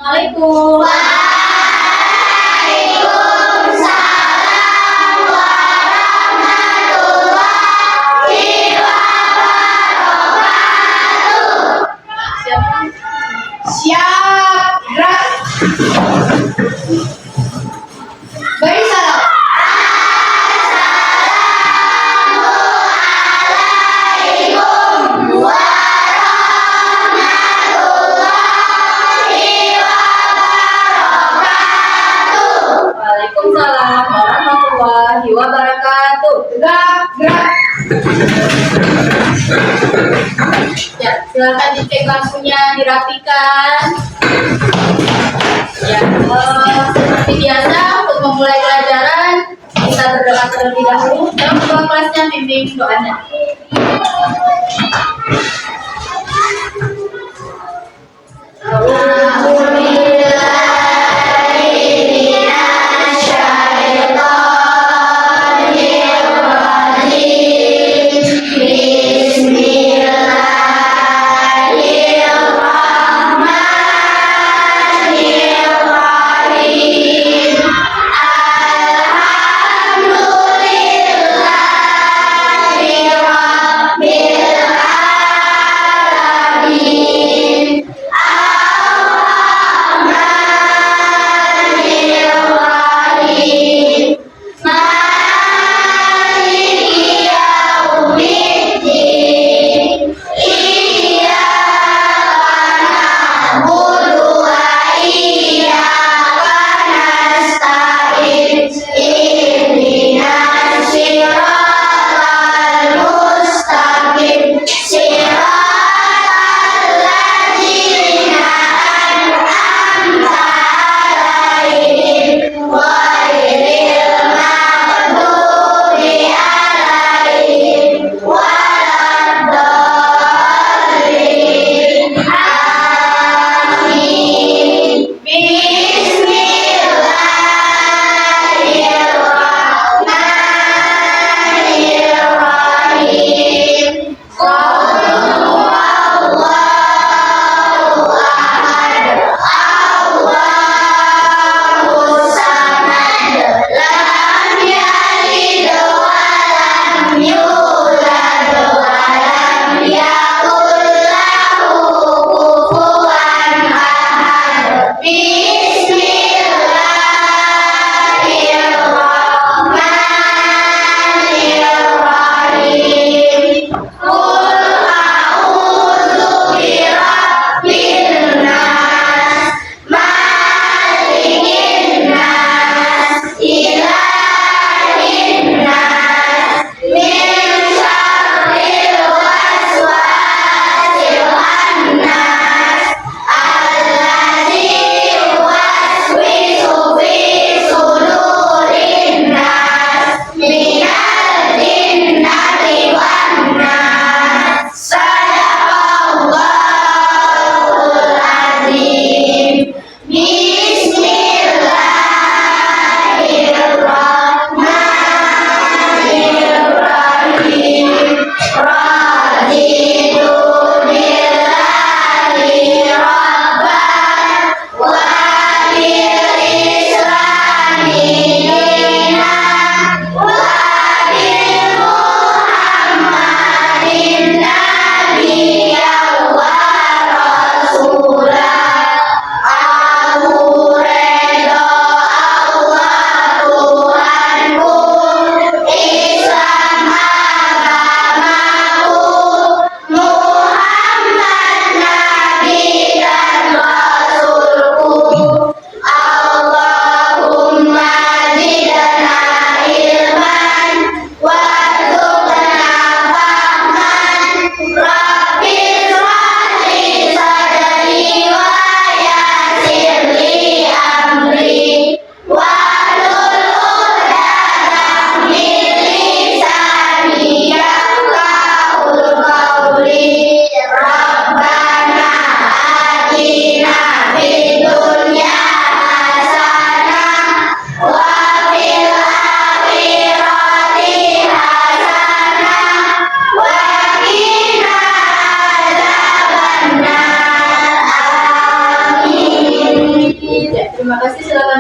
Assalamualaikum. Siap, gerak. Beri salam. Waalaikumsalam warahmatullahi wabarakatuh. Gerak, gerak. Ya, silakan dicek bangkunya, dirapikan. Ya, seperti biasa untuk memulai pelajaran kita berdoa terlebih dahulu. Dalam ketua kelasnya bimbing doanya.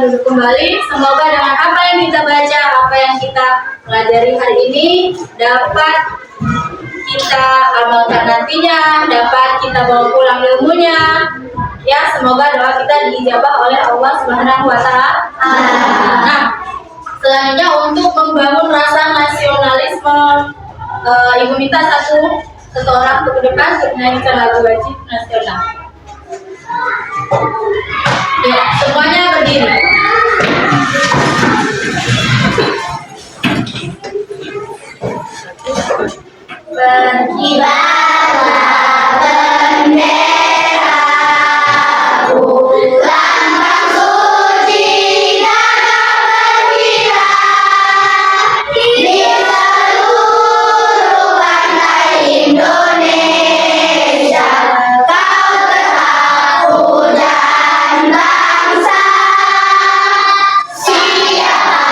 silakan duduk kembali. Semoga dengan apa yang kita baca, apa yang kita pelajari hari ini dapat kita amalkan nantinya, dapat kita bawa pulang ilmunya. Ya, semoga doa kita diijabah oleh Allah Subhanahu wa Ta'ala. Nah, selanjutnya untuk membangun rasa nasionalisme, Ibu minta satu orang untuk ke depan untuk menyanyikan lagu wajib nasional. Ya, semuanya berdiri. Berkibarlah bendera lambang suci dan berkibar di seluruh pantai Indonesia. Kau terharu dan bangsa, siapa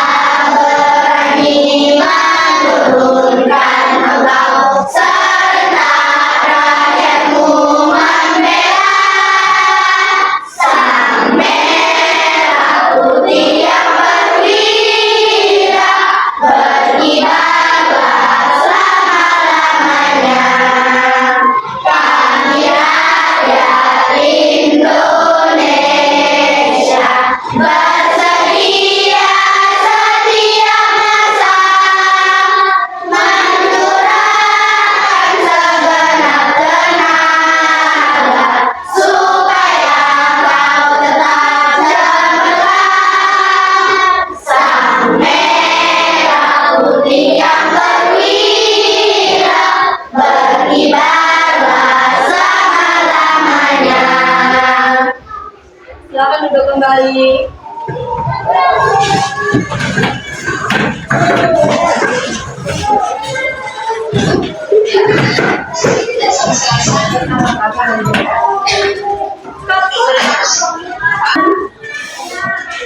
berani menurunkan engkau serta rakyatmu membela sang merah putih yang berkilau, berkibarlah selama-lamanya. Kami rakyat Indonesia bersedia setiap masa mencurahkan segenap tenaga supaya kau tetap cemerlang, sang merah putih yang berkilau, berkibarlah selama-lamanya. Silakan duduk kembali.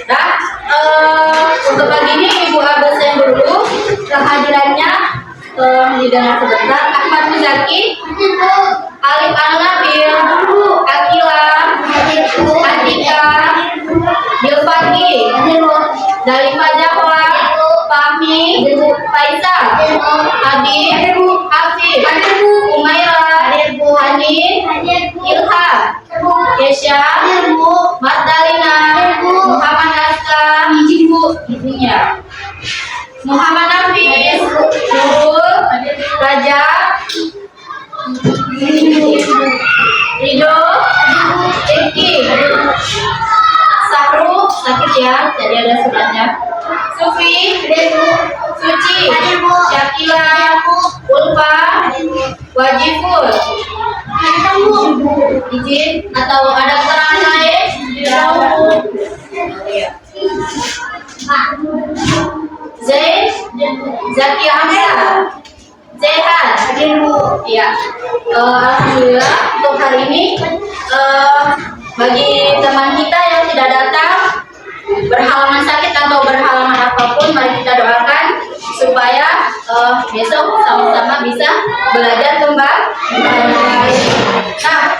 Nah, untuk pagi ini Ibu absen dulu kehadirannya didengar sebentar. Ahmad Muzaki, Alif An-Nabil, Akila, Atika, Dilfaki, Dalima Zahwa, Fahmi, Faisal, Adi, Hafid, Umaira, Hanif, Ilham, Kesha, Mas Dalina, Muhammad Hasan, ibunya, Muhammad Hafiz, Nurul, Rajab, Ridho, Eki, Sahru, sakit ya, jadi ada suratnya. Sufi, Suci, Syakila, Ulfa, Wajiful, izin atau ada keterangan lain? Zain, Zaki Hamza, Zehan, ya. Alhamdulillah untuk hari ini bagi teman kita yang tidak datang berhalangan sakit atau berhalangan apapun, mari kita doakan supaya besok sama-sama bisa belajar kembali. Nah,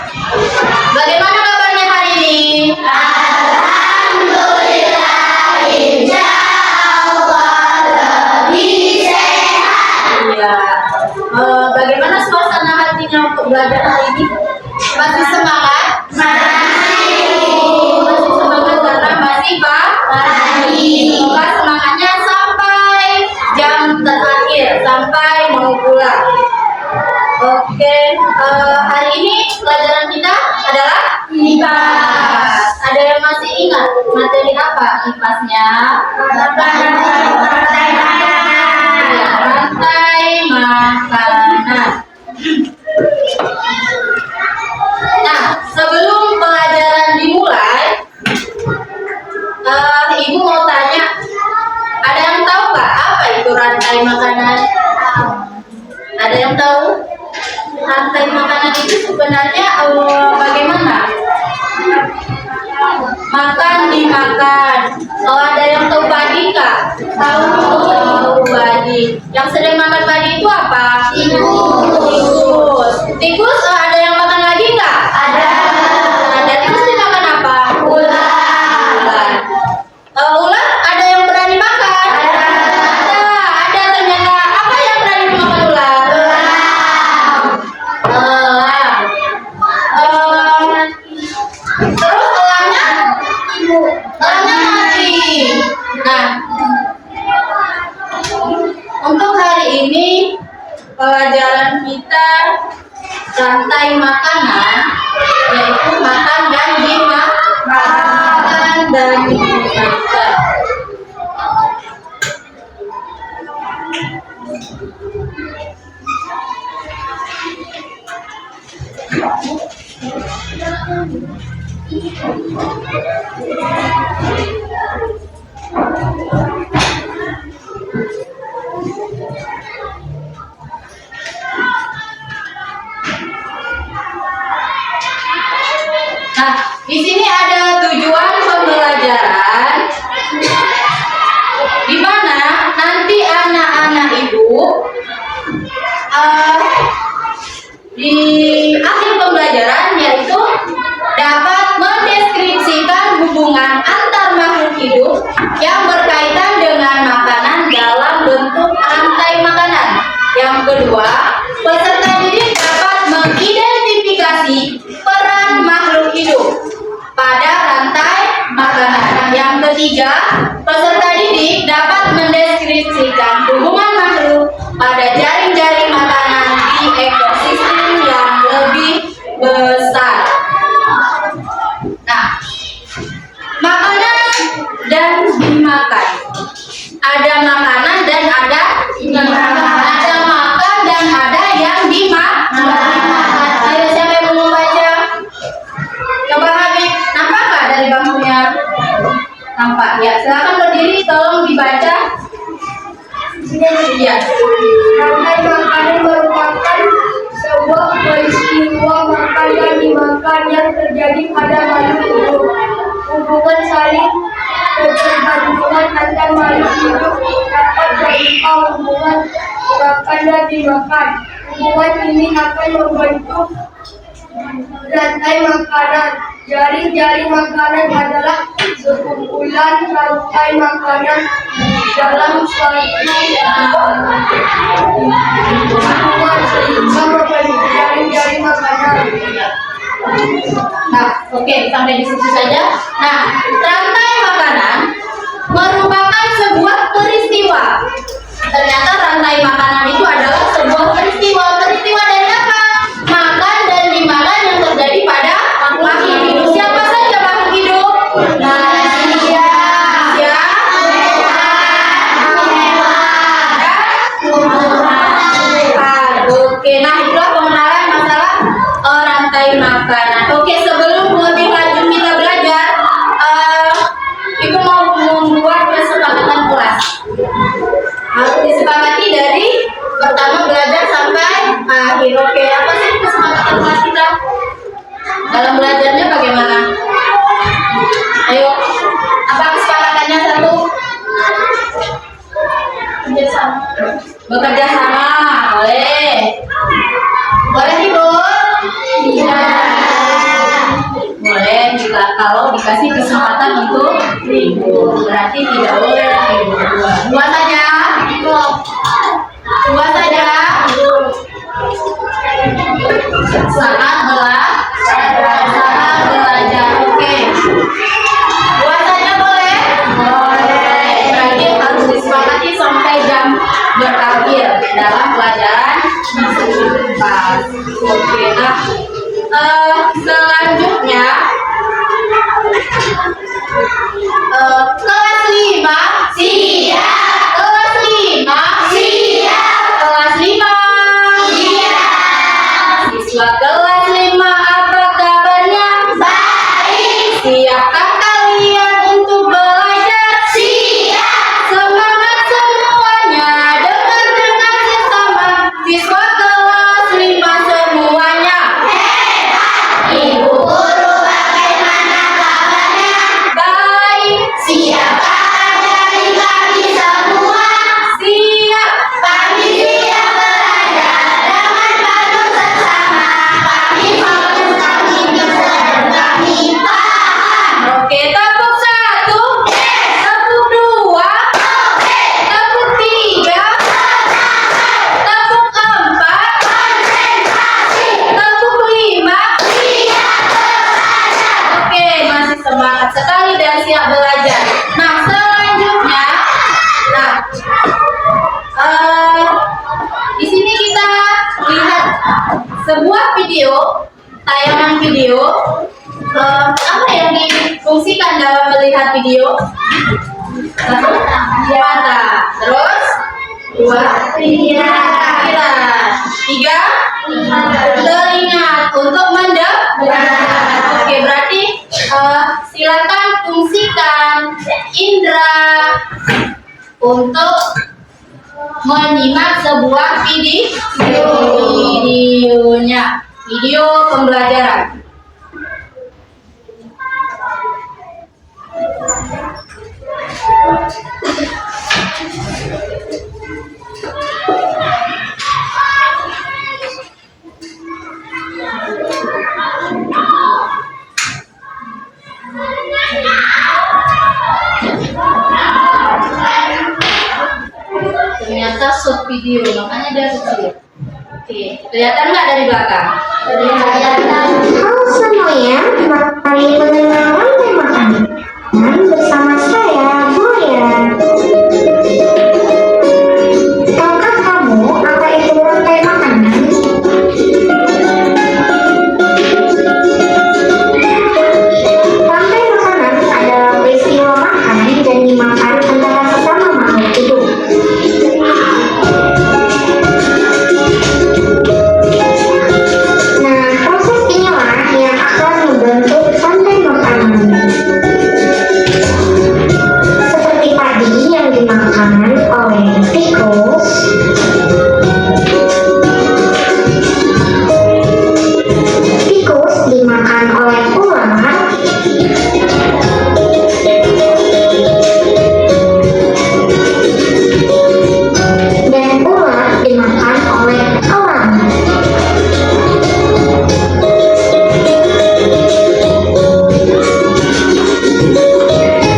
bagaimana kabarnya hari ini? Alhamdulillah, insya Allah lebih sehat. Ya. Bagaimana suasana hatinya untuk belajar hari ini? Masih semangat? Masih semangat karena masih pagi. Semoga semangatnya sampai jam terakhir, sampai mau pulang. Oke, hari ini pelajaran kita adalah IPAS. Ada yang masih ingat materi apa IPAS-nya? Rantai makanan. Nah, sebelum pelajaran dimulai, Ibu mau tanya, ada yang tahu nggak apa itu rantai makanan? Ada yang tahu? Rantai makanan itu sebenarnya bagaimana? Makan dimakan. Oh, ada yang tahu padi nggak? Tahu padi. Yang sering makan padi itu apa? Tikus. Tikus ada yang makan lagi nggak? Ada. Tikus dimakan apa? Ular. Nah, di sini ada tujuan pembelajaran di mana nanti anak-anak ibu di akhir pembelajaran yaitu dapat mendeskripsikan hubungan antar makhluk hidup yang berkaitan dengan makanan dalam bentuk rantai makanan. Yang kedua, peserta didik dapat mengidentifikasi peran makhluk hidup pada rantai makanan. Yang ketiga, peserta didik dapat mendeskripsikan hubungan makhluk pada jaring-jaring makanan di ekosistem yang lebih besar. Nah, makanan dan dimakan. Ada makanan dan ada dimakan. Ada makan dan ada yang dimakan. Ayo, siapa yang mau membaca? Coba Habib, nampakkah dari bangkunya? Nampak ya. Silakan berdiri, tolong dibaca. Iya. Rantai makanan merupakan sebuah peristiwa makan dan dimakan yang terjadi pada makhluk hidup. Hubungan saling ketergantungan antar makhluk hidup dapat berupa hubungan makan dan dimakan. Hubungan ini akan membentuk rantai makanan. Jaring-jaring makanan adalah sekumpulan rantai makanan dalam suatu hubungan sehingga membentuk jaring-jaring makanan. Nah, oke, sampai di situ saja. Nah, rantai makanan merupakan sebuah peristiwa. Ternyata rantai makanan itu adalah sebuah peristiwa. Peristiwa dari apa? Makan dan dimakan yang terjadi pada makhluk hidup. Siapa saja makhluk hidup? Manusia, oke, nah itulah pengenalan masalah rantai makanan. Oke, sebelum lebih lanjut kita belajar, Ibu mau membuat kesepakatan kelas. Harus disepakati dari pertama belajar sampai akhir. Oke, apa sih kesepakatan kelas kita? Dalam belajarnya bagaimana? Ayo, apa kesepakatannya? Satu, bekerja sama, boleh. Boleh Ibu? Iya. Boleh jika kalau dikasih kesempatan untuk libur, berarti tidak boleh libur. Dua saja. Dua saja. Saat belajar. Oke. Dua saja boleh? Boleh. Berarti harus disepakati sampai jam berakhir dalam pelajaran pas. Oke, nah selanjutnya kelas 5 siap. Kelas 5 siap. Kelas 5 siap. Siswa kelas 5, apa kabarnya? Baik. Siapkah kalian untuk belajar? Siap. Semangat semuanya, dengar bersama. Siswa kelas 5 semuanya. Ibu guru bagaimana kabarnya? Baik. Siapkah dari kami semua? Siap. Kami siap belajar dengan penuh seksama. Kami fokus, kami bisa, dan kami paham. Oke, tepuk 1. Tepuk 2. Tepuk 3. Tepuk 4. Tepuk 5. Oke, masih semangat sekali dan siap belajar. Nah, selanjutnya, di sini kita lihat sebuah video, tayangan video. Apa yang difungsikan dalam melihat video? Satu, mata. Terus, 2, pikiran. 3, telinga. untuk mendengar. Oke, berarti silakan fungsikan indera untuk menyimak sebuah video pembelajaran. Ternyata short video, makanya dia kecil. Oke, kelihatan nggak dari belakang? Kelihatan. Halo semuanya, mari mengenal rantai makanan bersama saya, Buya. Tahukah kamu apa itu rantai makanan? Rantai makanan adalah peristiwa makan dan dimakan antara sesama makhluk hidup. Nah, proses inilah yang akan membentuk rantai makanan. Seperti padi yang dimakan oleh tikus, tikus dimakan oleh ular, dan ular dimakan oleh orang.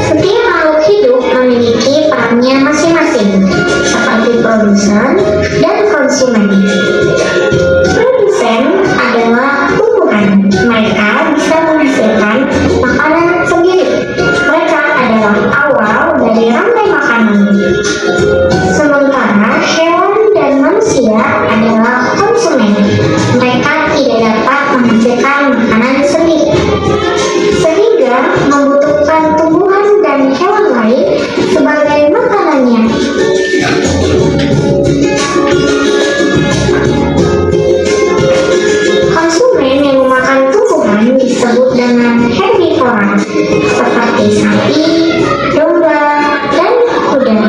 Setiap makhluk hidup memiliki perannya masing-masing, seperti produsen dan konsumen. Produsen adalah tumbuhan. Mereka bisa menghasilkan makanan sendiri. Mereka adalah awal dari rantai makanan. Sementara hewan dan manusia adalah konsumen. Mereka tidak dapat menghasilkan makanan sendiri, sehingga membutuhkan tumbuhan dan hewan lain sebagai makanannya. Konsumen yang memakan tumbuhan disebut dengan herbivora, seperti sapi, domba, dan kuda.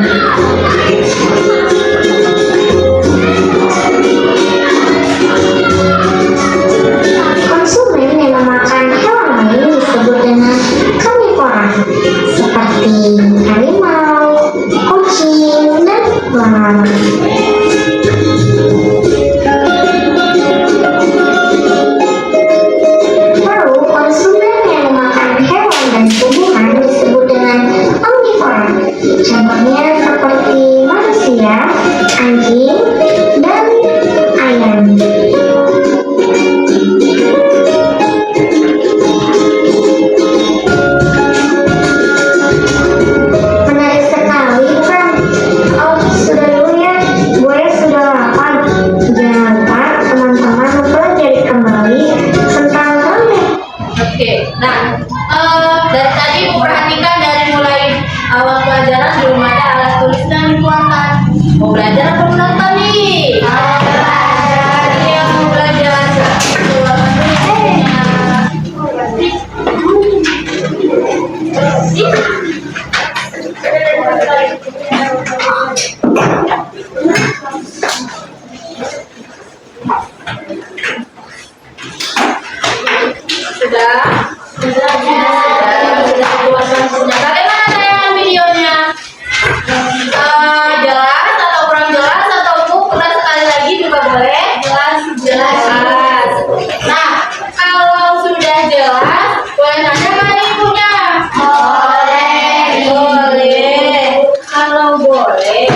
Konsumen yang memakan hewan lain disebut dengan karnivora, seperti harimau, kucing, dan ular. Lalu, konsumen yang memakan hewan dan tumbuhan disebut dengan omnivora. Contohnya seperti manusia, anjing, dan ayam. Menarik sekali, bukan? Oh, sudah dulu ya. Buaya sudah lapar. Jangan lupa teman-teman mempelajari kembali tentang rantai. Oke, nah dari tadi Ibu perhatikan dari mulai awal pelajaran belum ada alat tulis yang dikeluarkan. Mau belajar atau menonton nih? Yang mau belajar keluarkan sudah keluarkan punya. Bagaimana tayangan videonya? Jelas atau kurang jelas atau Bu ulang sekali lagi juga boleh? Jelas. Nah, kalau sudah jelas, boleh nanya mana ibunya? Boleh. Kalau boleh,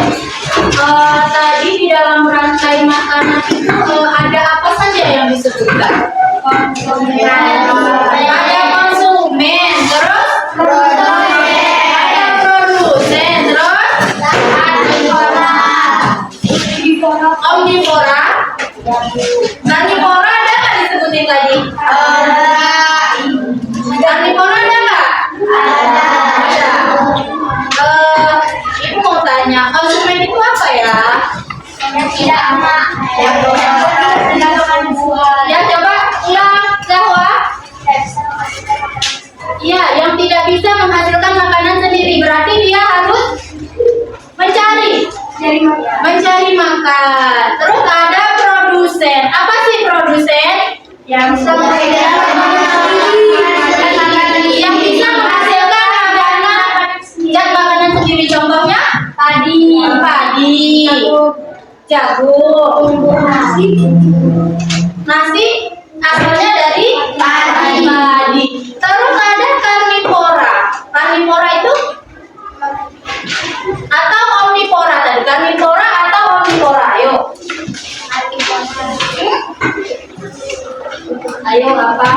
tadi di dalam rantai makanan itu ada apa saja yang disebutkan? Ada konsumen, terus ada produsen, terus omnivora. Karnivora ada nggak disebutin tadi? Karnivora ada nggak? Ada. Ibu mau tanya, konsumen itu apa ya? Yang tidak ama. Ya coba ulang. mencari makan. Terus ada produsen. Apa sih produsen? Yang Yang bisa menghasilkan makanan dan makanan sendiri. Contohnya padi, jagung, nasi asalnya dari padi. Terus ada karnivora. Karnivora itu atau omnivora tadi. Karnivora atau omnivora. Ayo apa?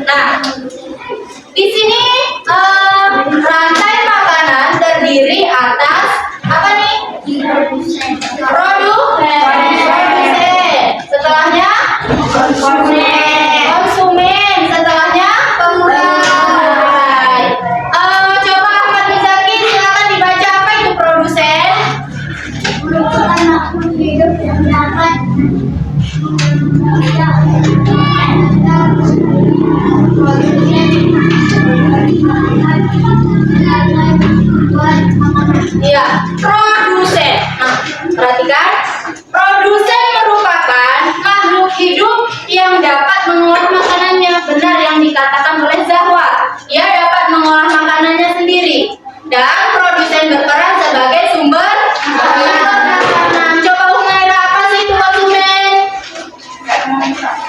Nah, di sini rantai makanan terdiri atas apa nih? Produsen. Setelahnya konsumen. Setelahnya pengurai. Coba Ahmad Mizaki silakan dibaca apa itu produsen. Iya, produsen. Nah, perhatikan, produsen merupakan makhluk hidup yang dapat mengolah makanannya. Benar yang dikatakan oleh Zahwa. Ia dapat mengolah makanannya sendiri. Dan produsen berperan sebagai sumber makanan. Coba Humaira, apa sih itu konsumen?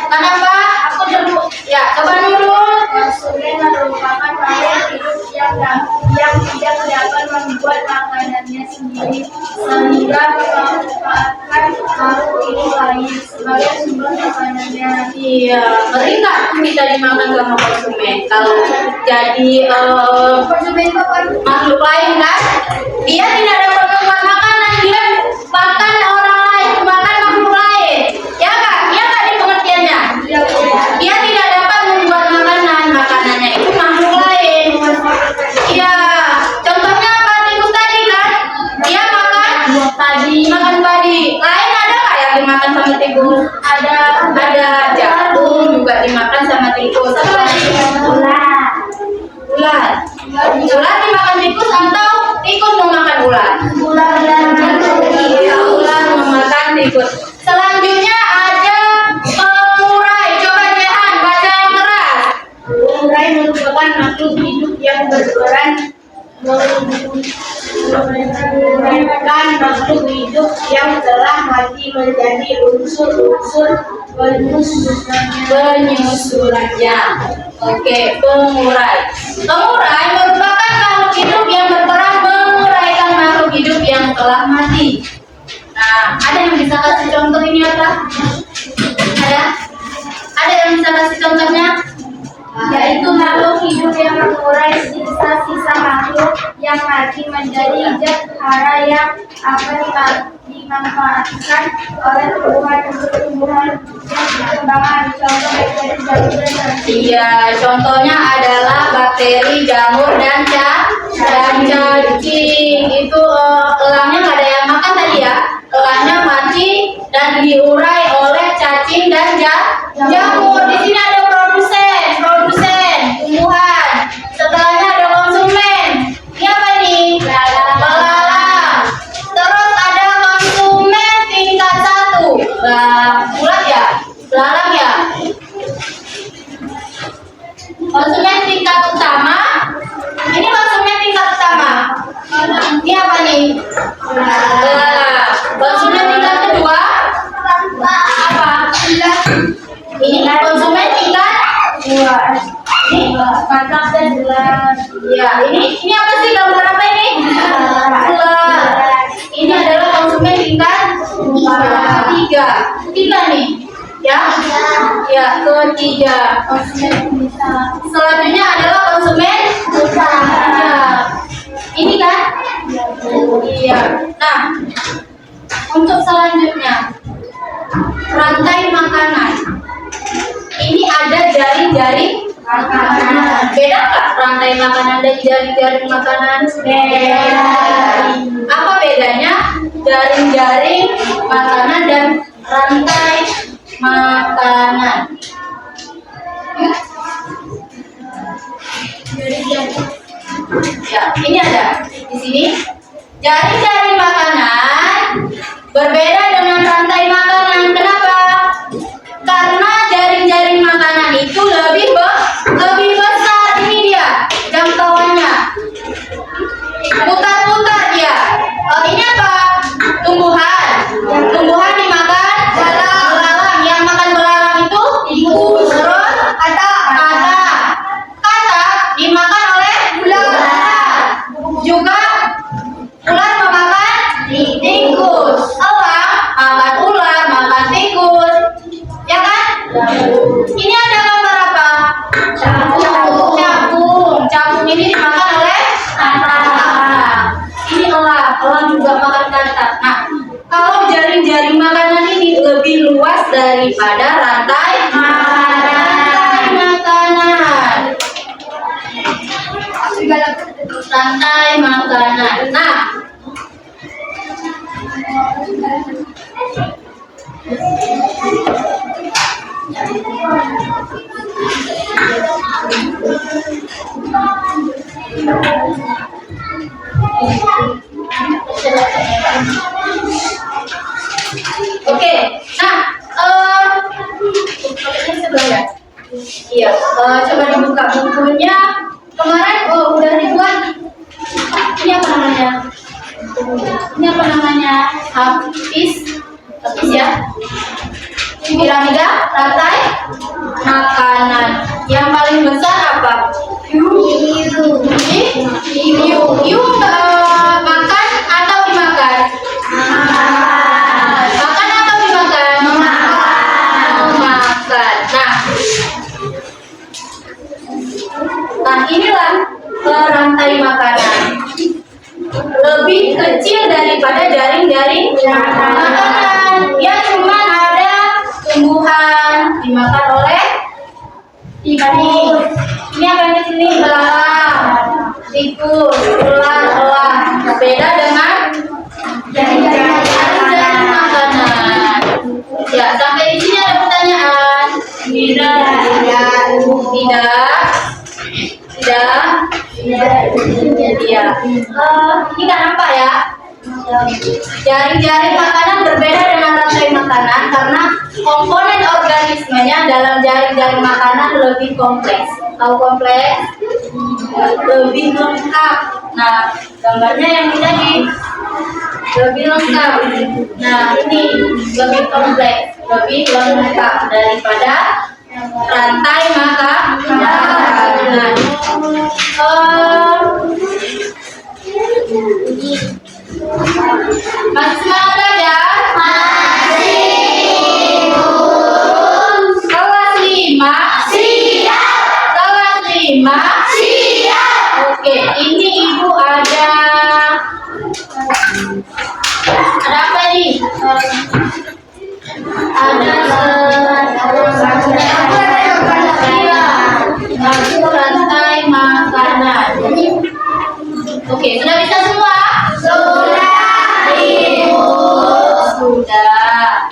Kenapa? Aku dulu. Ya, coba Nurul. Konsumen merupakan makhluk hidup yang tidak dapat membuat makanannya sendiri sehingga memanfaatkan makhluk hidup lain sebagai sumber makanannya. Iya, ngeri nggak kita dimakan sama konsumen? Kalau jadi Konsumen makhluk lain kan, dia tidak dapat membuat makanan, dia makan orang lain, makan makhluk lain. Ya kan? Iya nggak di pengertiannya? Dia tidak dapat membuat makanan, makanannya itu makhluk lain. Iya, contohnya apa tikus tadi kan? Dia makan padi. Lain ada nggak yang dimakan sama tikus? Ada jagung juga dimakan sama tikus. Apa lagi? Ular dimakan tikus atau tikus memakan ular? Iya, ular memakan tikus. Selanjutnya ada pengurai. Coba Jehan baca yang keras. Pengurai merupakan makhluk hidup yang berperan menguraikan makhluk hidup yang telah mati menjadi unsur-unsur Penyusurannya. Oke, pengurai. Pengurai merupakan makhluk hidup yang berperan menguraikan makhluk hidup yang telah mati. Nah, ada yang bisa kasih contoh ini apa? Ada yang bisa kasih contohnya? yaitu makhluk hidup yang mengurai sisa-sisa makhluk yang mati menjadi zat hara yang dimanfaatkan oleh tumbuhan untuk tumbuhan dan perkembangan. Contoh bakteri jamur dan cacing. Iya, contohnya adalah bakteri, jamur, dan cacing. Itu elangnya nggak ada yang makan tadi ya. Elangnya mati dan diurai oleh cacing dan jamur. Di sini ada produsen tumbuhan. Setelahnya ada konsumen. Ini apa nih? Belalang. Terus ada konsumen tingkat 1. Bulat ya? Belalang ya? Konsumen tingkat utama. Ini konsumen tingkat utama. Ini apa nih? Belalang. Konsumen tingkat kedua. Apa? Ini konsumen tingkat 2. Ini Katak dan gelas. ya, ini apa sih gambar apa ini? Ular. Ini adalah konsumen tingkat 3 nih. Ya, ketiga. Selanjutnya adalah konsumen ini kan? Iya. Nah, untuk selanjutnya rantai makanan. Ini ada jaring-jaring makanan. Beda nggak rantai makanan dan jaring-jaring makanan? Beda. Apa bedanya jaring-jaring makanan dan rantai makanan? Ya, ini ada di sini. Jaring-jaring makanan berbeda dengan rantai makanan. Kenapa? Karena jaring-jaring makanan itu lebih besar. Ini dia jangkauannya. Putar-putar dia. Ini apa? Tumbuhan. Tumbuhan dimakan belalang. Yang makan belalang itu tikus. Terus kata dimakan oleh ular. Juga ular memakan tikus. Elang makan ular, makan tikus. Ya kan? Ini ada gambar apa? Capung. Capung ini dimakan oleh katak. Ini elang. Elang juga makan katak. Nah, kalau jaring-jaring makanan ini lebih luas daripada rantai makanan. Rantai makanan. Nah, oke. Nah, ini sebelah ya. Iya, coba dibuka bukunya. Kemarin udah dibuat. Ini apa namanya? Habis ya. Piramida rantai makanan. Yang paling besar apa? Hiu. Hiu makan atau dimakan? Makan atau dimakan? Makan. Nah, inilah rantai makanan. Lebih kecil daripada jaring-jaring makanan. Dia cuma ada tumbuhan dimakan oleh tikus. Ini apa di sini? Belalang, tikus, ular, elang. Beda dengan jaring-jaring makanan. Ya, sampai di sini ada pertanyaan? Tidak. Iya. Ini nggak nampak ya? Jaring-jaring makanan berbeda dengan rantai makanan karena komponen organismenya dalam jaring-jaring makanan lebih kompleks. Tahu kompleks? Lebih lengkap. Nah, gambarnya yang ini tadi lebih lengkap. Nah, ini lebih kompleks, lebih lengkap daripada rantai makanan. Masih semangat belajar? Masih. Kelas 5? Siap. Kelas 5? Siap. Oke, ini ibu ada apa ini? Ada rantai makanan. Oke, sudah bisa semua? Sudah, Ibu. Sudah.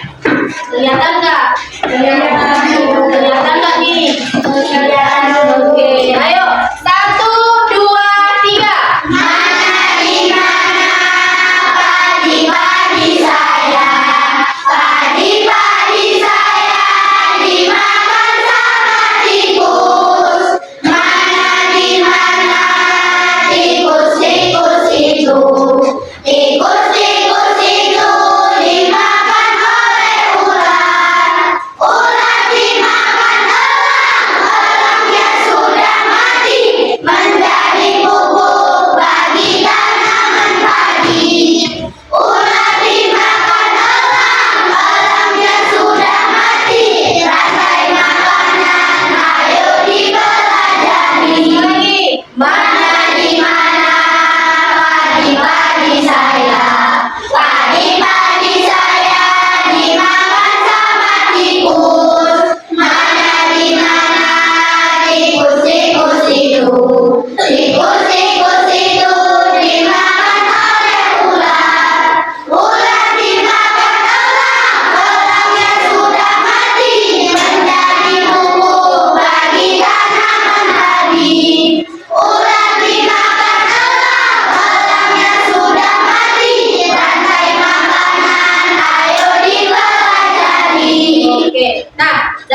Kelihatan nggak? Kelihatan nggak nih? Kelihatan. Oke, ayo. 1, 2, 3. Padi-padi saya. Padi-padi saya.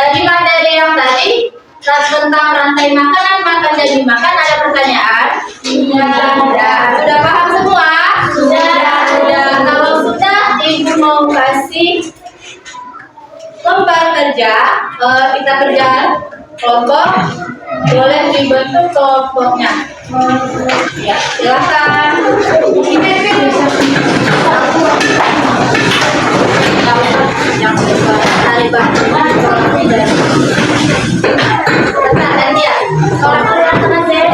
Dari materi yang tadi tentang rantai makanan makan dan dimakan ada pertanyaan? Sudah paham semua? Sudah. Kalau sudah, ibu mau kasih lembar kerja. Kita kerja kelompok. Boleh dibentuk kelompoknya. Ya, silakan. Yang tarik bahannya kalau tidak. Bentar, nanti ya. Kalau teman-teman deh.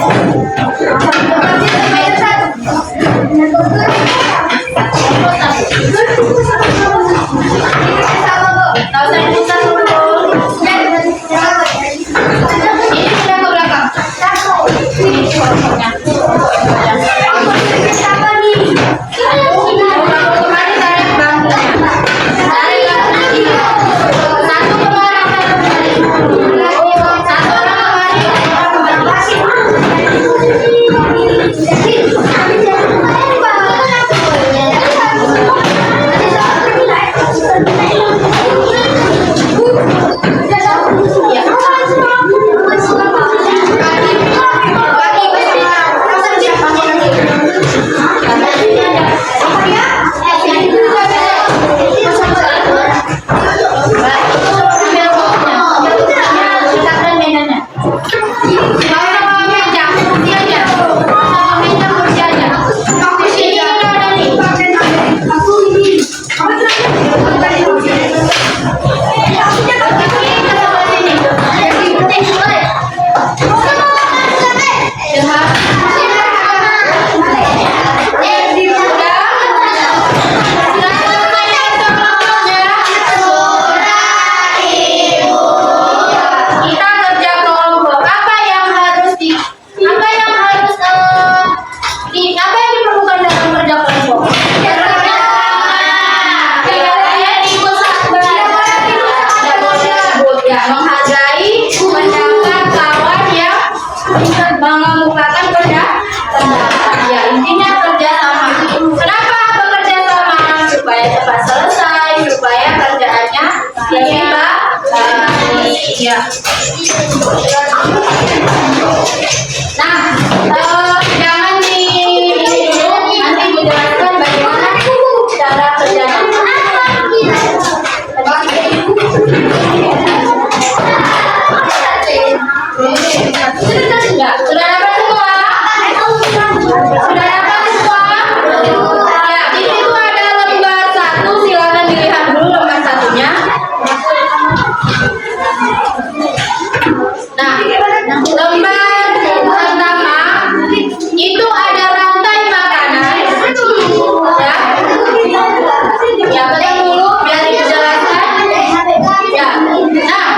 Ya. Nah, jangan di ini dulu, nanti Ibu jelaskan bagaimana cara kerjanya. Ya, sudah dapat semua? Sudah dapat semua? Ya, di situ ada lembar 1, silakan dilihat dulu lembar 1-nya. Nah, lembar pertama itu ada rantai makanan, ya. Ya, pegang dulu biar dijelaskan. Ya, nah,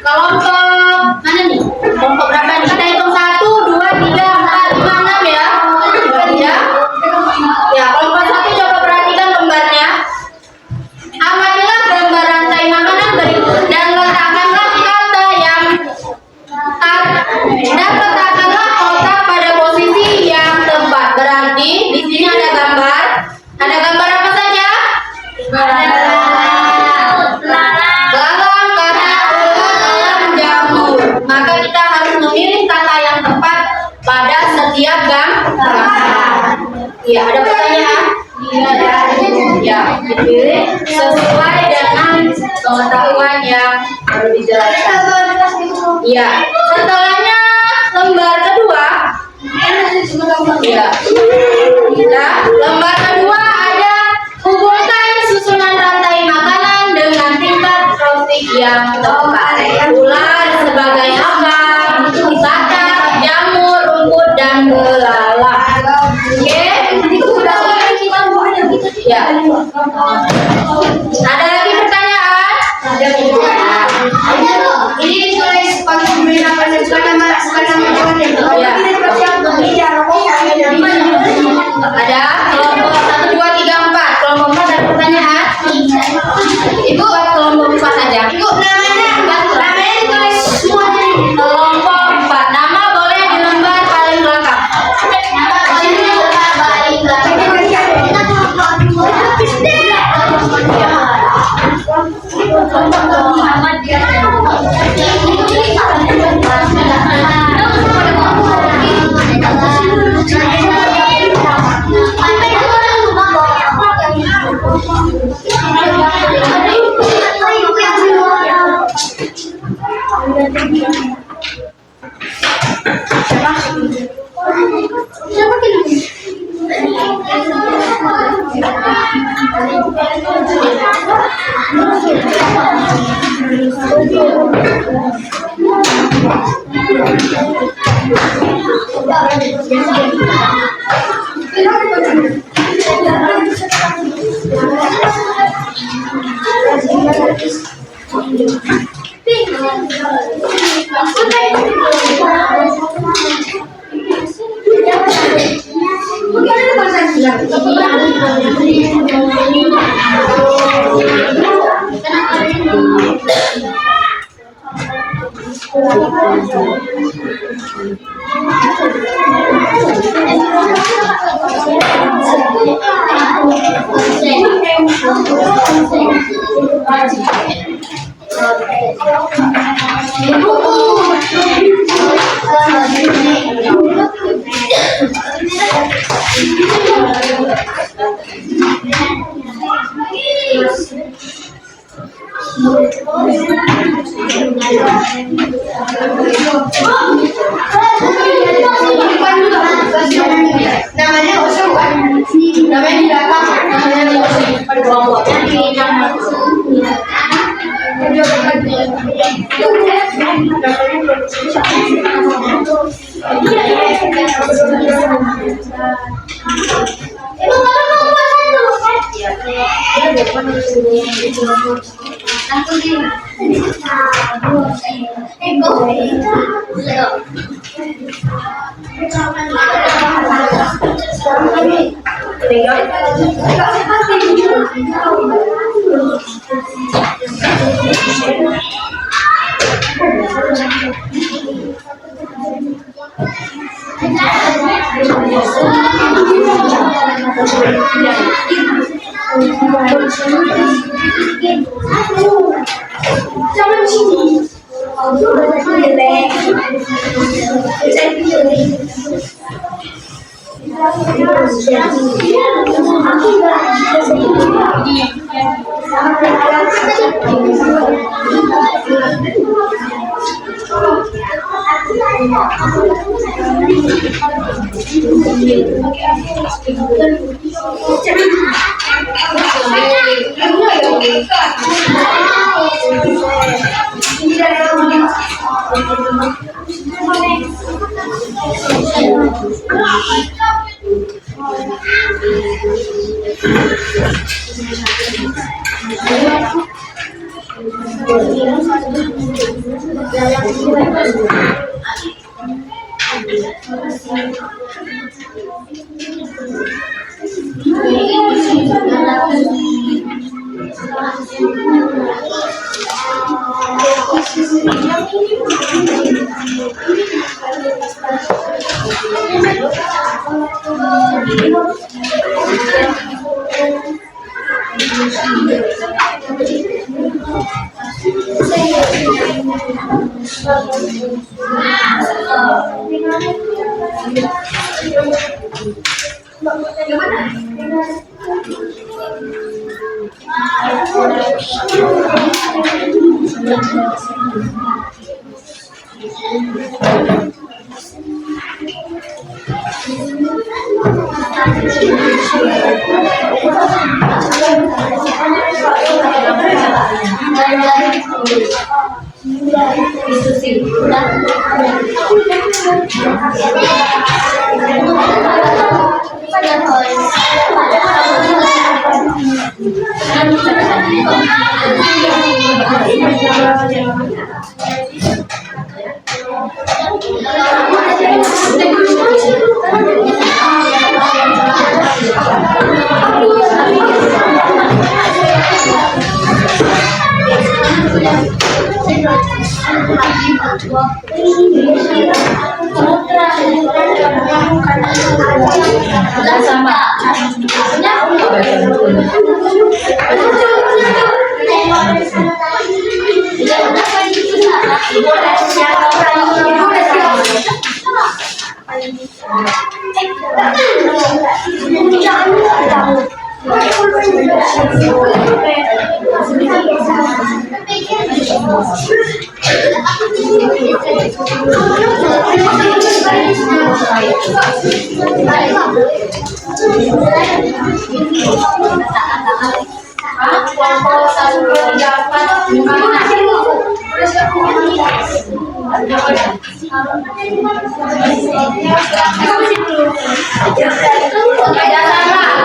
kelompok mana nih? Kelompok berapa nih? Kita hitung 1, 2, 3, 4, 5, 6 ya. Ya, kelompok 1 coba perhatikan lembarnya. Amatilah gambar rantai makanan berikut dan letakkanlah kata yang letakkanlah kotak pada posisi yang tepat. Berarti di sini ada gambar. Ada gambar apa saja? Belalang, katak, elang, jamur. Maka kita harus memilih kata yang tepat pada setiap gambar. Iya, ada pertanyaan? Ya, dipilih sesuai dengan pengetahuan yang baru dijelaskan. Ya, setelahnya lembar kedua. Ya, kita lembar kedua ada hubungkan susunan rantai makanan dengan tingkat tropik yang tepat. Ular sebagai apa? Katak, jamur, rumput, dan belalang. Oke? Ya. Ada lagi pertanyaan? Ini ditulis pakai pemberitahuan dan bukan nama ya. Ada kelompok 1, 2, 3, 4. Kelompok 4 ada pertanyaan? Ibu buat kelompok 4 saja. Ibu namanya ditulis semua. Kelompok 4. Nama boleh di lembar paling belakang. Nama di lembar paling belakang.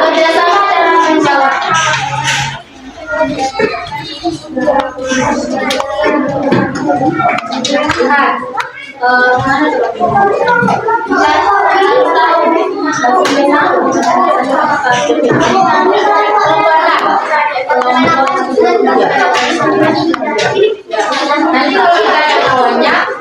Kerjasama dalam menjawab. Nanti kalau kita ada kawannya, ya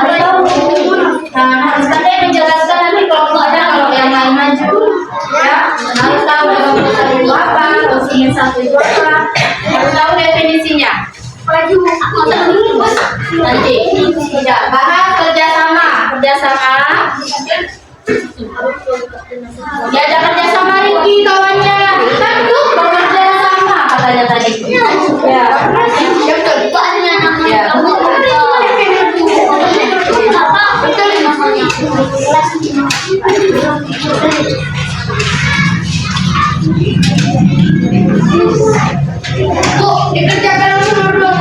jangan boleh ini. Harus ada yang menjelaskan nanti kelompoknya kalau yang lain maju, ya harus tahu definisi itu apa, konsumen satu itu apa, harus tahu definisinya. Nanti tidak bahas kerjasama. Ya ada kerjasama Riki kawannya, kan tuh bekerja sama katanya tadi. Ya, betul. Ya. Bu, dikerjakan dulu.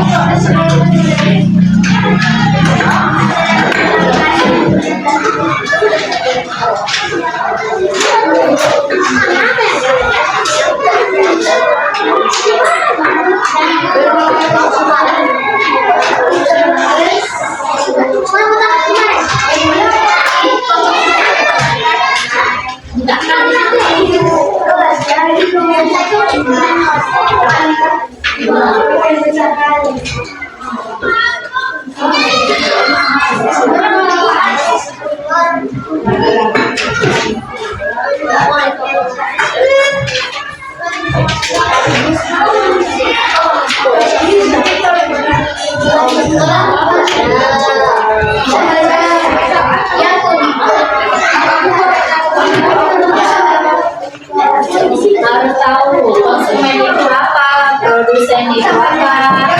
Harus tahu konsumen itu apa, produsen itu apa,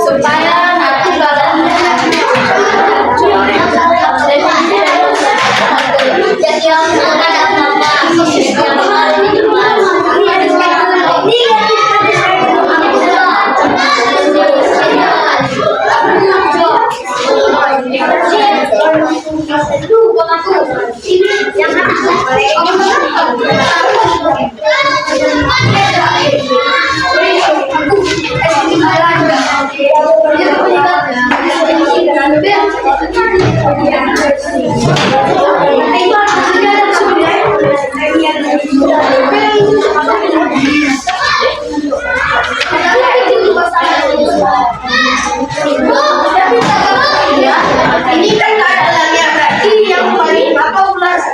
supaya nanti kalian ini kan keadaannya berarti yang paling apa ulas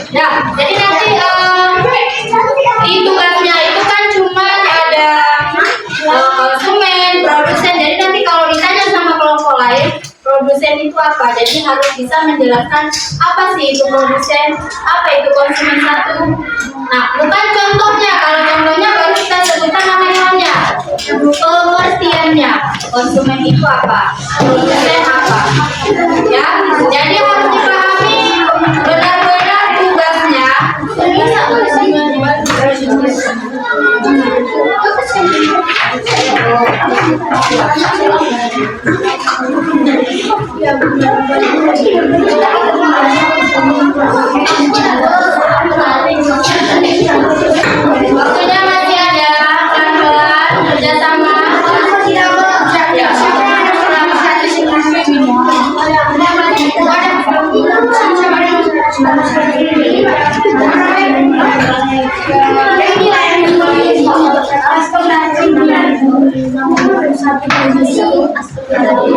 ya, jadi nanti di tugasnya itu kan cuma ada konsumen, produsen. Jadi nanti kalau ditanya sama kelompok lain, produsen itu apa? Jadi harus bisa menjelaskan apa sih itu produsen, apa itu konsumen satu. Nah, bukan contohnya. Kalau contohnya baru kita sebutkan namanya, pengertiannya. Konsumen itu apa? Produsen apa? Ya, jadi harus dipahami benar-benar tugasnya. Waktunya masih ada, pelan-pelan kerjasama. Satu Ya.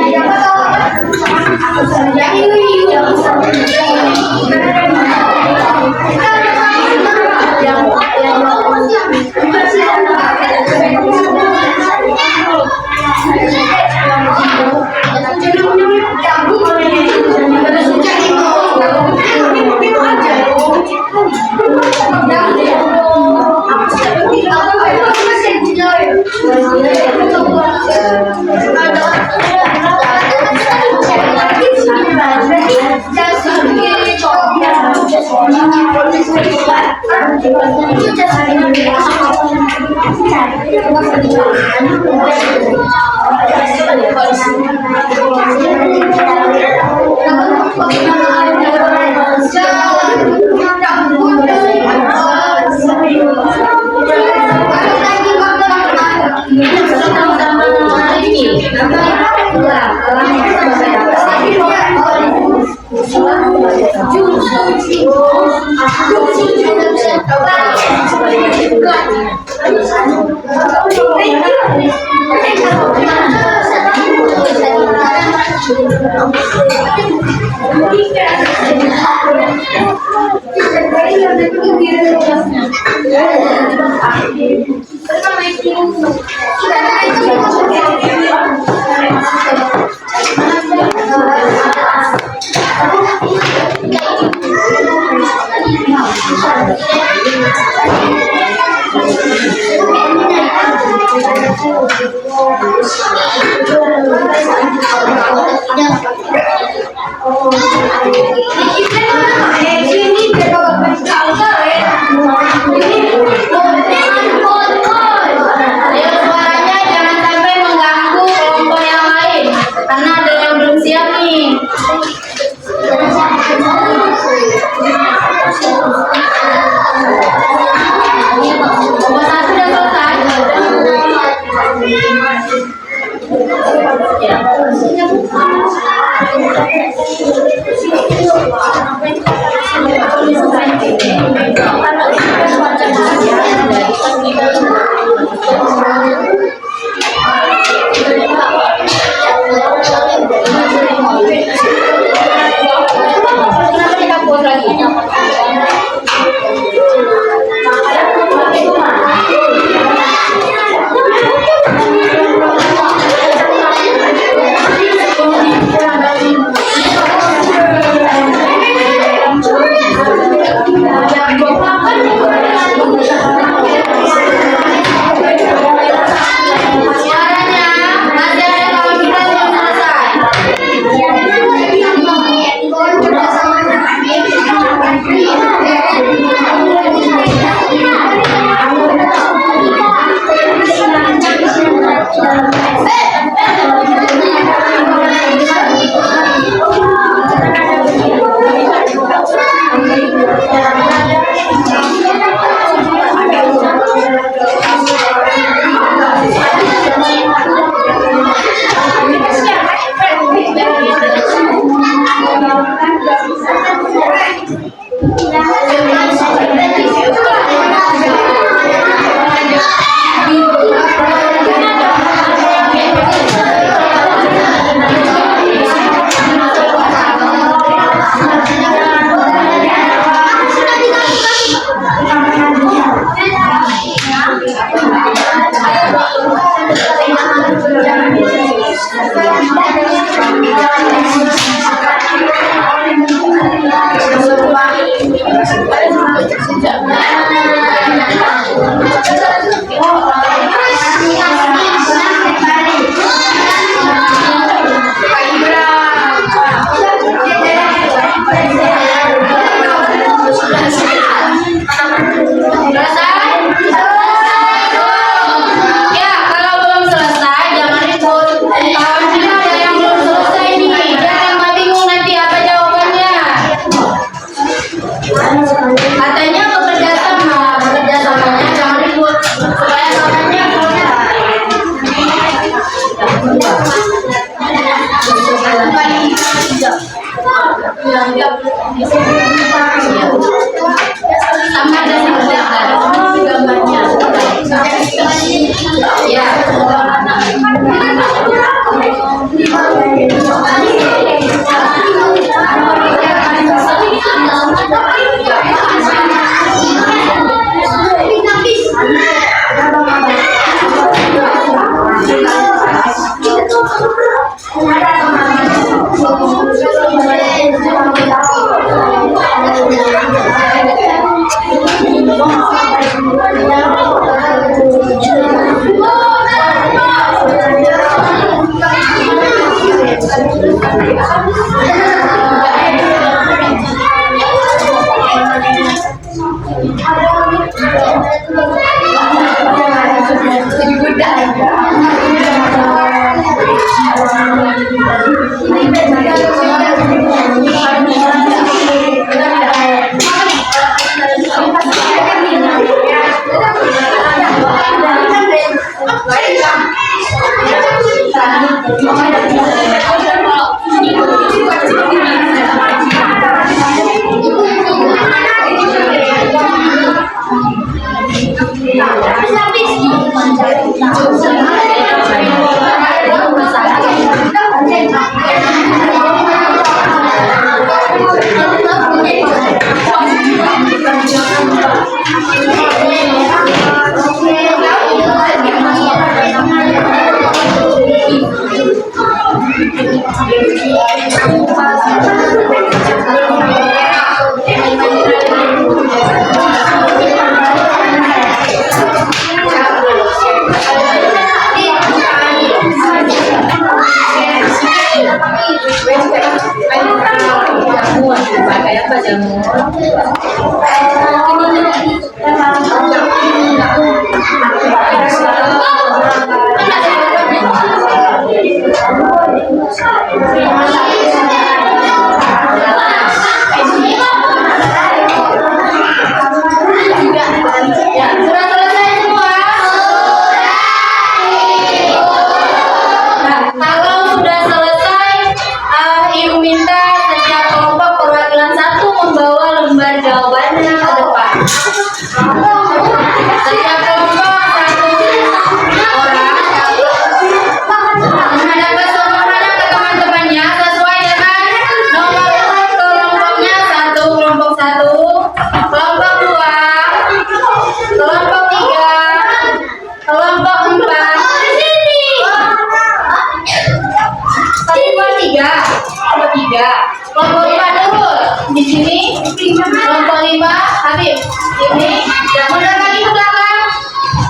Kelompok 5 dulu di sini. Kelompok 5 Habib ini. Dan mundur lagi ke belakang.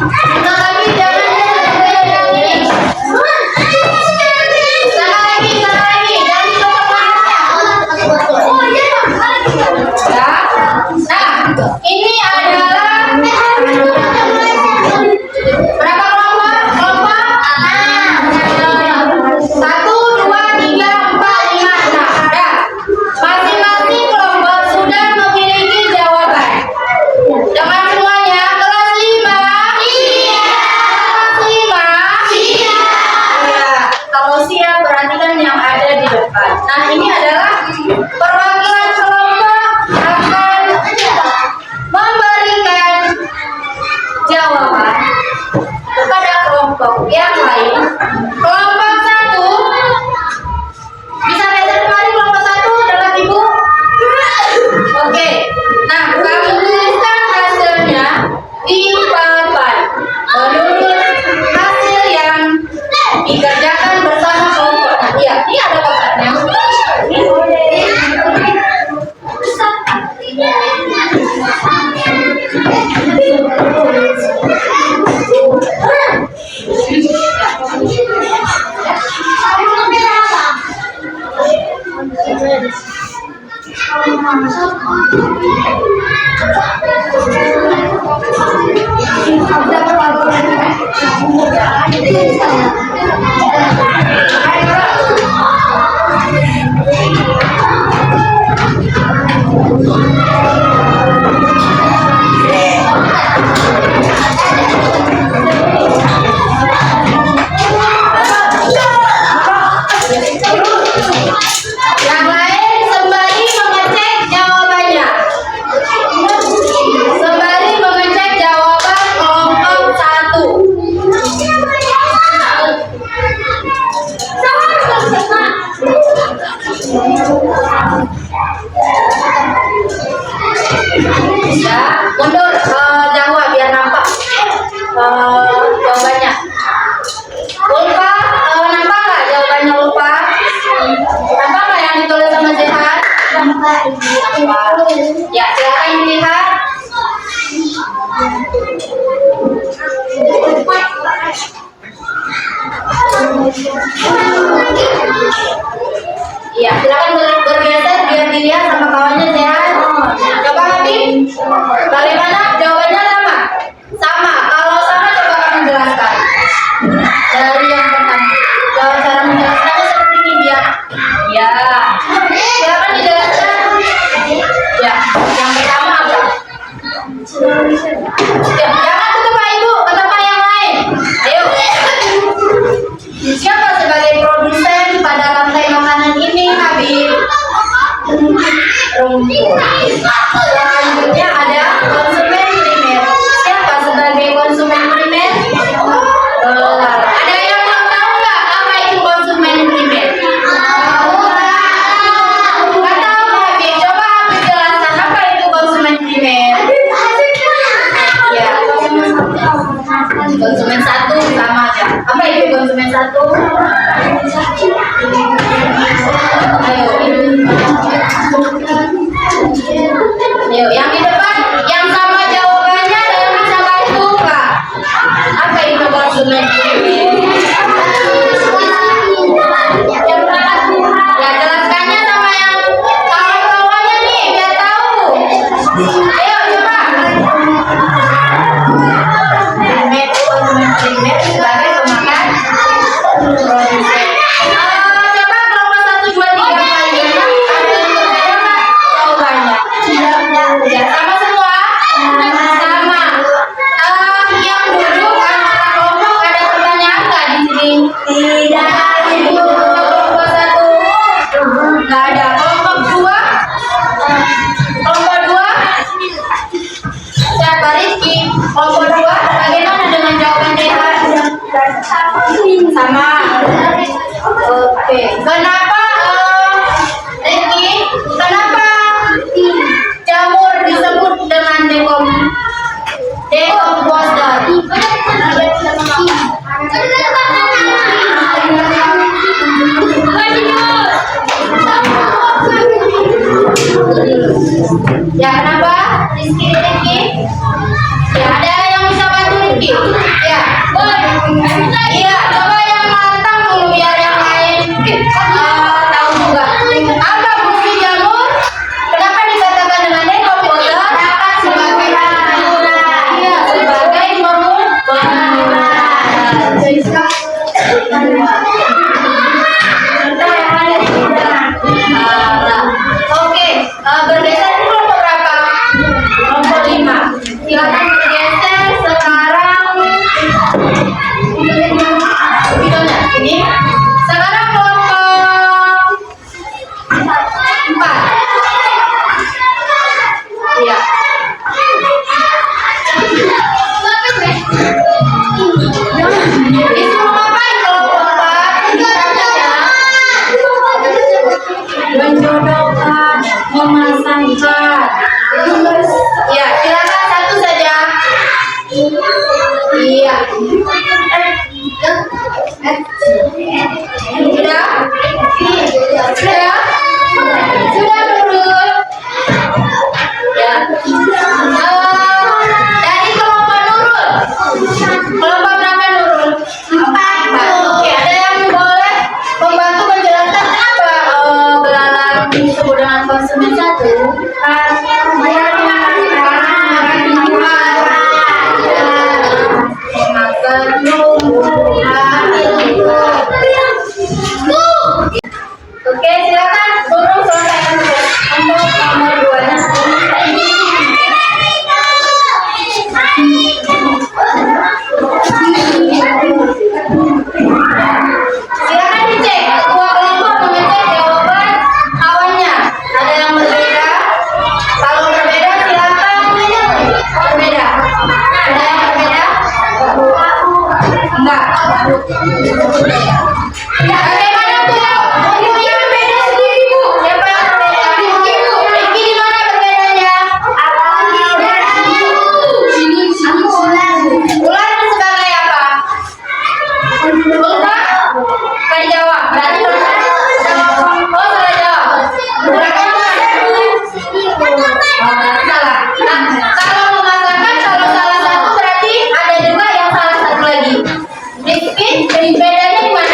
Mundur lagi, jangan yang ini. Sana lagi, jangan ditutup mulutnya. Ya. Nah, ini adalah berapa kelompok? Kelompok 1, 2, 3, 4, 5, 6. Nah, masing-masing kelompok sudah memiliki jawaban. Dengan semuanya, kelas 5. Iya. Kelas 5. Iya. Ya, kalau siap perhatikan yang ada di depan. Nah, ini adalah perwakilan kelompok akan memberikan jawaban kepada kelompok yang lain. Kelompok 1 bisa belajar kembali. Kelompok 1 adalah ibu. Oke. Nah, kami tuliskan hasilnya di papan menurut hasil yang dikerjakan bersama kelompok. Nah, iya, ini ada papannya. Jangan ke tempat ibu, ke tempat yang lain. Ayo. Siapa sebagai produsen pada rantai makanan ini, Habib? Selanjutnya ada konsumen primer. Siapa sebagai konsumen primer? Ada yang mau tahu nggak apa itu konsumen primer? Nggak tahu, Habib. Coba Habib jelaskan apa itu konsumen primer. Ya, konsumen satu sama aja. Apa itu konsumen satu? Ayo. Ayo, yang di depan, yang sama jawabannya dan bisa bantu nggak? Apa itu konsumen primer? Ya, jelaskannya sama yang kawan-kawannya nih, biar tahu. Ayo, coba. Konsumen primer sebagai pemakan produsen. Coba kelompok 1, 2, 3 kalian jawabannya. Ya, sama semua? Sama. Yang duduk antara kelompok ada pertanyaan nggak di sini? Tidak. Kelompok 1 nggak ada. Kelompok 2? Kelompok 2? Siapa? Rizky. Kelompok 2 bagaimana dengan jawaban Dehan? Sama. Oke. Kenapa Rizky? Kenapa jamur disebut dengan dekomposter? Ya, kenapa? Rizky. Ya, ada yang bisa bantu Rizky? Ya. Iya, coba yang matang dulu biar yang lain tahu juga. Apa fungsi jamur? Kenapa dikatakan dengan dekomposer? Sebagai iya, sebagai Oke, bergeser ke kelompok berapa? Kelompok 5. Silakan bergeser sekarang. Ini. Sekarang kelompok 4. Iya. Disuruh ngapain kelompok 4? Menjodohkan, memasangkan. Ya, silakan satu saja. Iya. Sudah? Sudah? Sudah, Nurul? Ya. Dari kelompok Nurul. Kelompok berapa, Nurul? 4. Oke, ada yang boleh membantu menjelaskan apa belalang disebut dengan konsumen 1? Oke, silakan Nurul selesaikan untuk nomor 2-nya. Silakan dicek. Ketua kelompok mengecek jawaban kawannya. Ada yang berbeda? Kalau berbeda silakan berbeda. Ada yang berbeda? Enggak. Bagaimana tuh? Ibu yang berbeda sendiri, Bu. Siapa yang berbeda? Ibu. Rizky di mana berbedanya? Ular itu sebagai apa? Lupa? Salah jawab. Berarti salah jawab. Berarti salah. Nah, kalau memasangkan kalau salah satu berarti ada juga yang salah satu lagi. Rizky, bedanya di mana?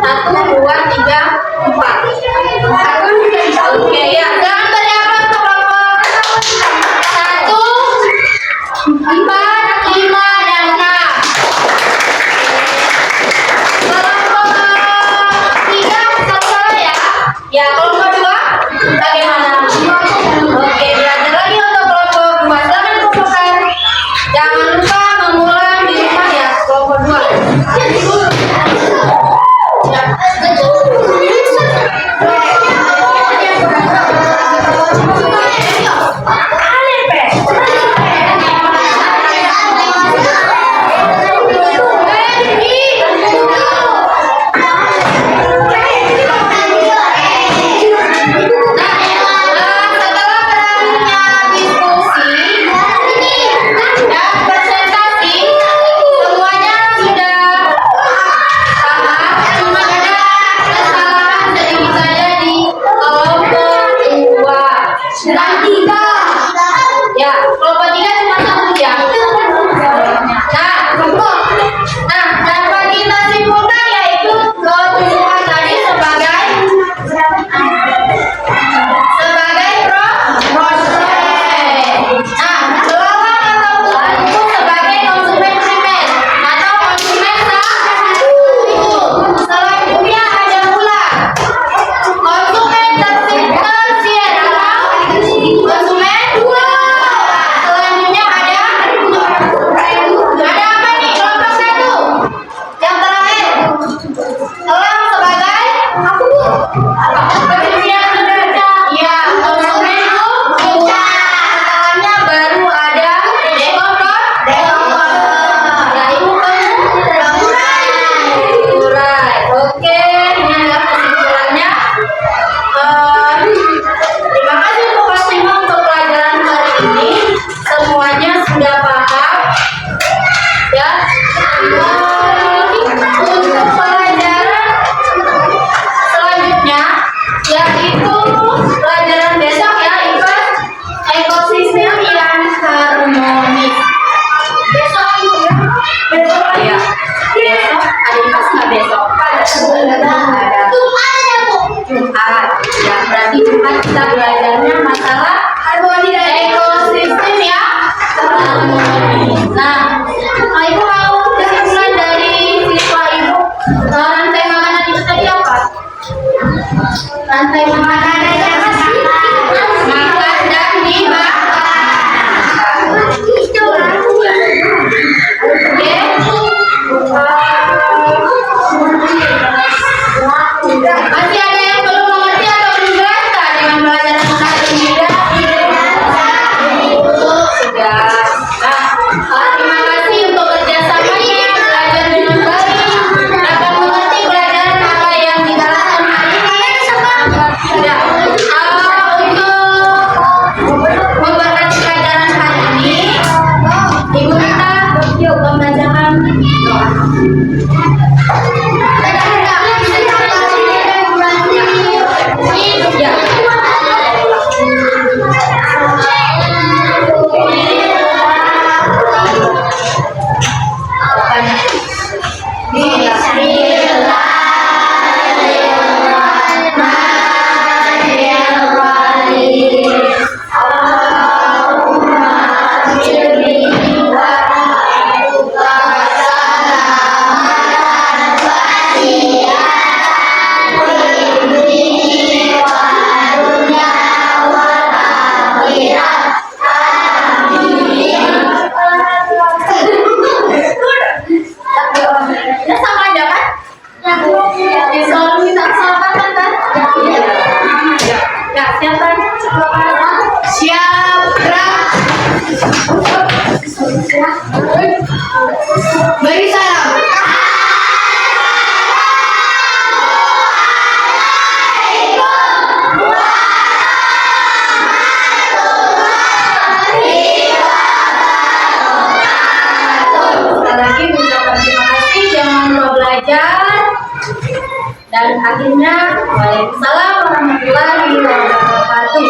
1, 2, 3, 4. Oke ya, jangan berapa untuk kelompok 1, 4, 5, dan 6. Kelompok 3 selesai ya. Ya, kelompok 2 bagaimana? Oke, belajar lagi untuk kelompok 2. Selamat kumpulkan. Jangan lupa mengulang di rumah ya, kelompok 2. Ya, kelompok 3 cuma 1 jam. Nah, dapat kita simpulkan yaitu kebutuhan tadi sebagai proses. Nah, kelauan atau hutan itu sebagai konsumen primer atau konsumen selanjutnya ada pula konsumen tersier atau konsumen selanjutnya ada apa nih kelompok 1 yang terakhir elang sebagai penelitian kinerja ya konsumen itu setelahnya baru ada developer yaitu pengurai. Oke, ini adalah kesimpulannya. Terima kasih untuk kelas 5 untuk pelajaran hari ini. Semuanya sudah paham ya. Untuk pelajaran selanjutnya yaitu pelajaran besok ya, IPA ekosistem yang harmonis. Besok ya. Besok ya. Besok ada IPA nggak besok? Ada. Jumat. Ya, berarti Jumat kita belajarnya masalah ekosistem ya. Nah, Ibu mau kesimpulan dari siswa Ibu. Rantai makanan itu tadi apa? Rantai makanan makan dan dimakan. Oke. Masih ada yang belum mengerti atau belum jelas nggak dengan pelajaran hari ini? Sudah. Nah, terima kasih untuk kerjasamanya, belajar dengan baik, dapat mengerti pelajaran apa yang dijelaskan hari ini. Ya, untuk memberkati pelajaran hari ini, Ibu minta yuk membacakan doa. Ya. Ya sama aja kan? Selalu minta keselamatan kan? Ya, siap kan? Siap, gerak. Beri salam. Sekali lagi mengucapkan terima kasih, jangan lupa belajar. Dan akhirnya, waalaikumsalam warahmatullahi wabarakatuh.